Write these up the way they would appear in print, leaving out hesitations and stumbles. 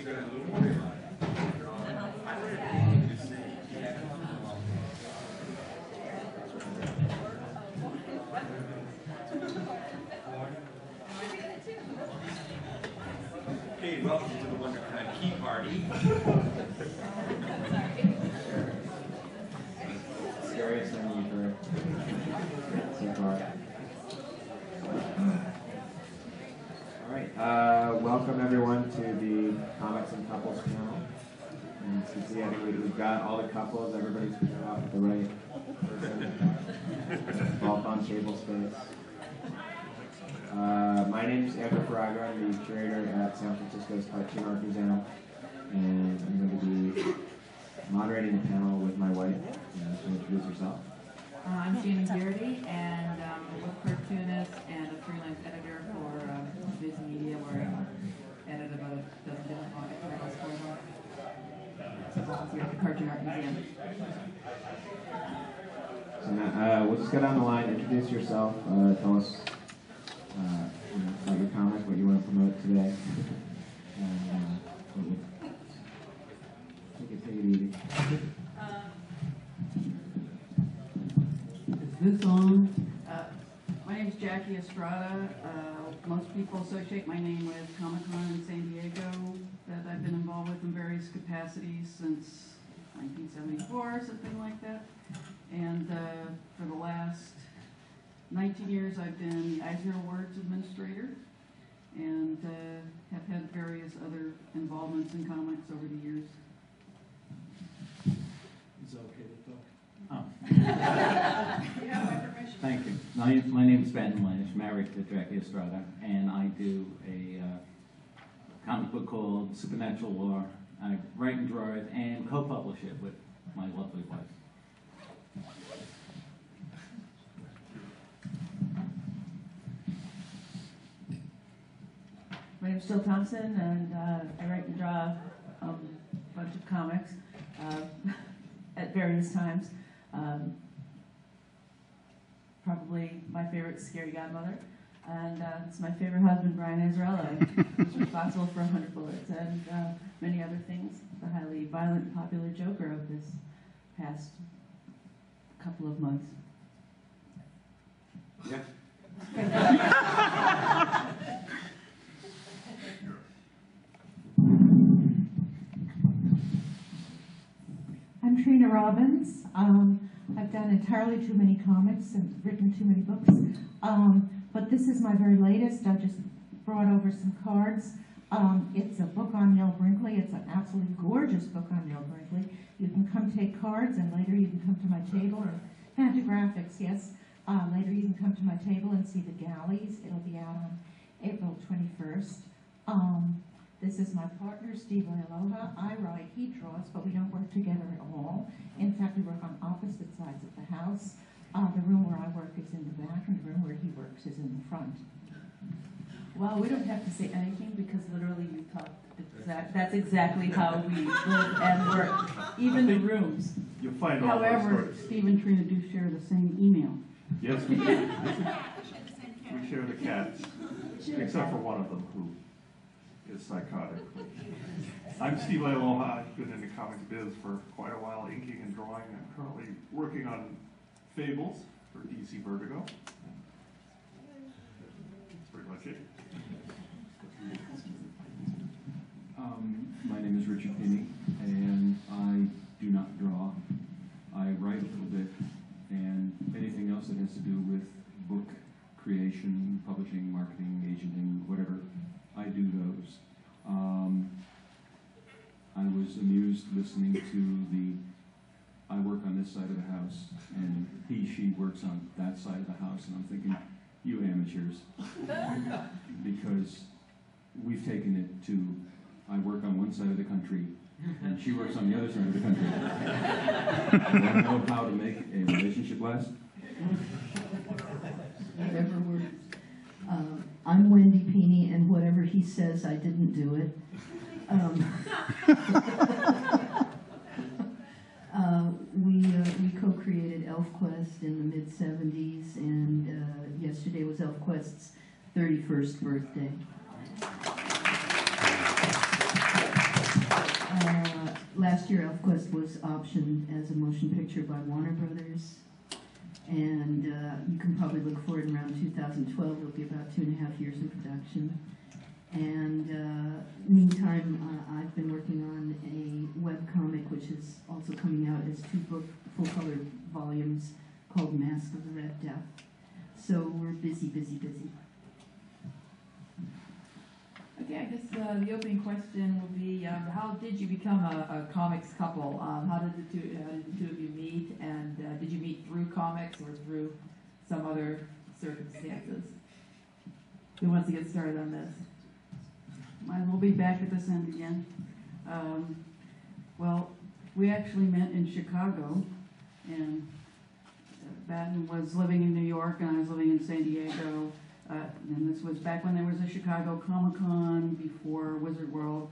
Okay, welcome to the WonderCon Key Party. Scariest thing you've heard so far. Alright, welcome everyone to the Comics and Couples panel. And as you see, I think we've got all the couples, everybody's figured out the right person. All on table space. My name is Farago. I'm the curator at San Francisco's Cartoon Art Museum, and I'm going to be moderating the panel with my wife. So introduce yourself. I'm Shaenon Garrity, and I'm a cartoonist and a freelance editor for Viz Media, where I edit about a dozen different comic titles for them. So volunteer at the Cartoon Art Museum. So now, we'll just go down the line. Introduce yourself. Tell us about your comic, what you want to promote today. And take it easy. Is this on? My name is Jackie Estrada. Most people associate my name with Comic-Con in San Diego that I've been involved with in various capacities since 1974, something like that. And for the last 19 years, I've been the Eisner Awards administrator and have had various other involvements in comics over the years. Is it okay to talk? Oh. You have my permission. Thank you. My name is Batton, Lash, married to Jackie Estrada, and I do a comic book called Supernatural Law. I write and draw it and co-publish it with my lovely wife. My name is Thompson, and I write and draw a bunch of comics at various times. Probably my favorite is Scary Godmother, and it's my favorite husband, Brian Azzarello, who's responsible for 100 Bullets and many other things. The highly violent and popular Joker of this past couple of months. Yeah. I'm Trina Robbins. I've done entirely too many comics and written too many books, but this is my very latest. I just brought over some cards. It's a book on Neil Brinkley. It's an absolutely gorgeous book on Neil Brinkley. You can come take cards, and later you can come to my table, or Fantagraphics, yes. Later you can come to my table and see the galleys. It'll be out on April 21st. This is my partner, Steve Leialoha. I write, he draws, but we don't work together at all. In fact, we work on opposite sides of the house. The room where I work is in the back, and the room where he works is in the front. Well, we don't have to say anything because literally you talked. That's exactly how we live and work, even the rooms. You'll find all those However, stories. Steve and Trina do share the same email. Yes, we do. We share the cats, except for one of them who is psychotic. I'm Steve Leialoha. I've been in the comics biz for quite a while, inking and drawing. I'm currently working on Fables for DC Vertigo. That's pretty much it. My name is Richard Pini, and I do not draw. I write a little bit, and anything else that has to do with book creation, publishing, marketing, agenting, whatever, I do those. I was amused listening to I work on this side of the house, and she works on that side of the house, and I'm thinking, you amateurs. Because we've taken it to, I work on one side of the country, and she works on the other side of the country. I don't know how to make a relationship last. Whatever works. I'm Wendy Pini, and whatever he says, I didn't do it. We co-created ElfQuest in the mid-'70s, and yesterday was ElfQuest's 31st birthday. last year ElfQuest was optioned as a motion picture by Warner Brothers. And you can probably look for it around 2012. It'll be about 2.5 years in production. And meantime, I've been working on a webcomic, which is also coming out as 2 full-color volumes called Mask of the Red Death. So we're busy, busy, busy. Okay, I guess the opening question will be, how did you become a comics couple? How did the two of you meet? And did you meet through comics or through some other circumstances? Who wants to get started on this? Might as well be back at this end again. Well, we actually met in Chicago, and Batton was living in New York, and I was living in San Diego. And this was back when there was a Chicago Comic-Con before Wizard World,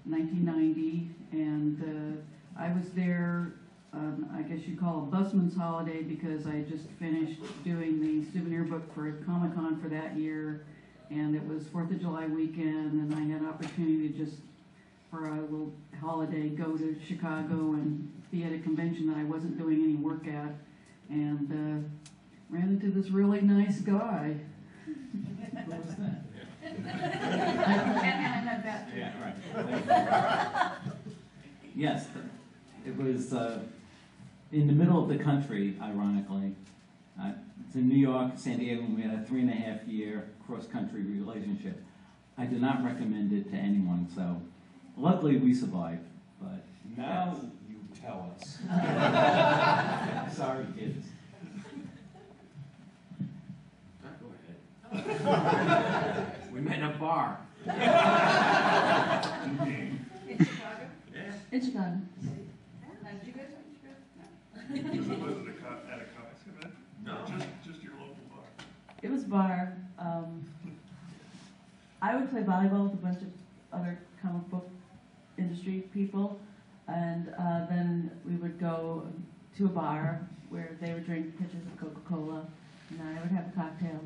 1990. And I was there, I guess you'd call a busman's holiday, because I had just finished doing the souvenir book for Comic-Con for that year. And it was 4th of July weekend, and I had an opportunity to just, for a little holiday, go to Chicago and be at a convention that I wasn't doing any work at. And ran into this really nice guy. Who was that? And I met Batton. Yeah, right. Yes, it was in the middle of the country, ironically. It's in New York, San Diego, and we had a 3.5-year cross-country relationship. I do not recommend it to anyone, so luckily we survived. But Now you tell us. sorry, kids. Go ahead. We met in a bar. In Chicago? Yeah. In Chicago. Did you guys meet in Chicago? Was it at a comics event? No. Just your local bar. It was a bar. I would play volleyball with a bunch of other comic book industry people, and then we would go to a bar where they would drink pitchers of Coca-Cola, and I would have a cocktail.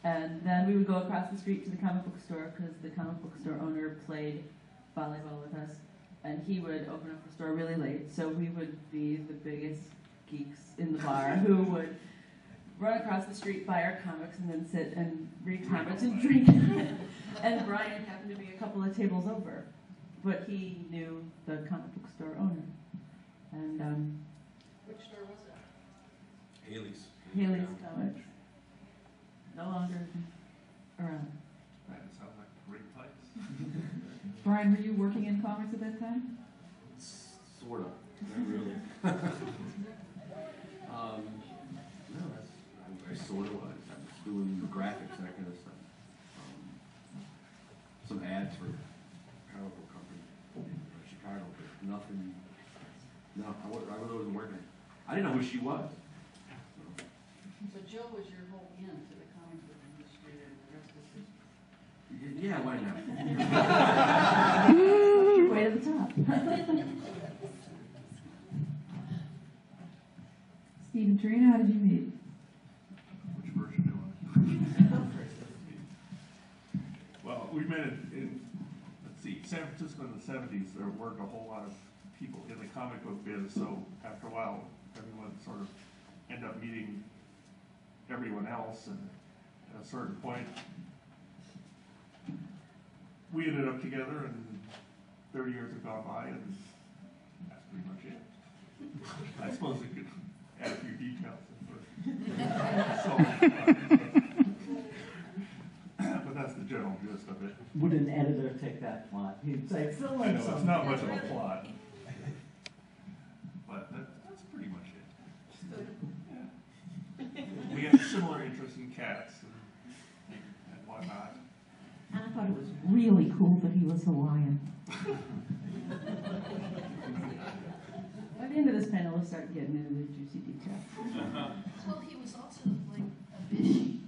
And then we would go across the street to the comic book store, because the comic book store owner played volleyball with us, and he would open up the store really late, so we would be the biggest geeks in the bar who would run across the street, buy our comics, and then sit and read comics and drink. And Brian happened to be a couple of tables over, but he knew the comic book store owner. And Which store was it? Haley's. Haley's Comics, no longer around. That sounds like great place. Brian, were you working in comics at that time? Sort of. Not really. No, I sort of was. I was doing graphics, that kind of stuff. Some ads for comic book company in Chicago, but nothing. No, I really wasn't working. I didn't know who she was. So Joe was your whole in to the comic book industry, and the rest is Yeah, why not? Way to the top. Steve and Trina, how did you meet? Which version do you want? Well, we met in, let's see, San Francisco in the 70s. There weren't a whole lot of people in the comic book biz, so after a while, everyone sort of ended up meeting everyone else, and at a certain point, we ended up together, and 30 years have gone by, and that's pretty much it. I suppose we could add a few details. But that's the general gist of it. Would an editor take that plot? He'd say, fill I in know, it's some. not much of a plot. But that's pretty much it. Yeah. We have similar interests in cats and whatnot. And I thought it was really cool that he was Hawaiian. By the end of this panel, we'll start getting into the juicy details. Well, he was also like a bishy,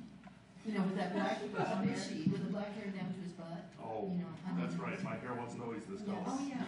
you know, with that black, bishy, with the black hair down to his butt. Oh, You know, that's right. My hair wasn't always this color. Oh, yeah.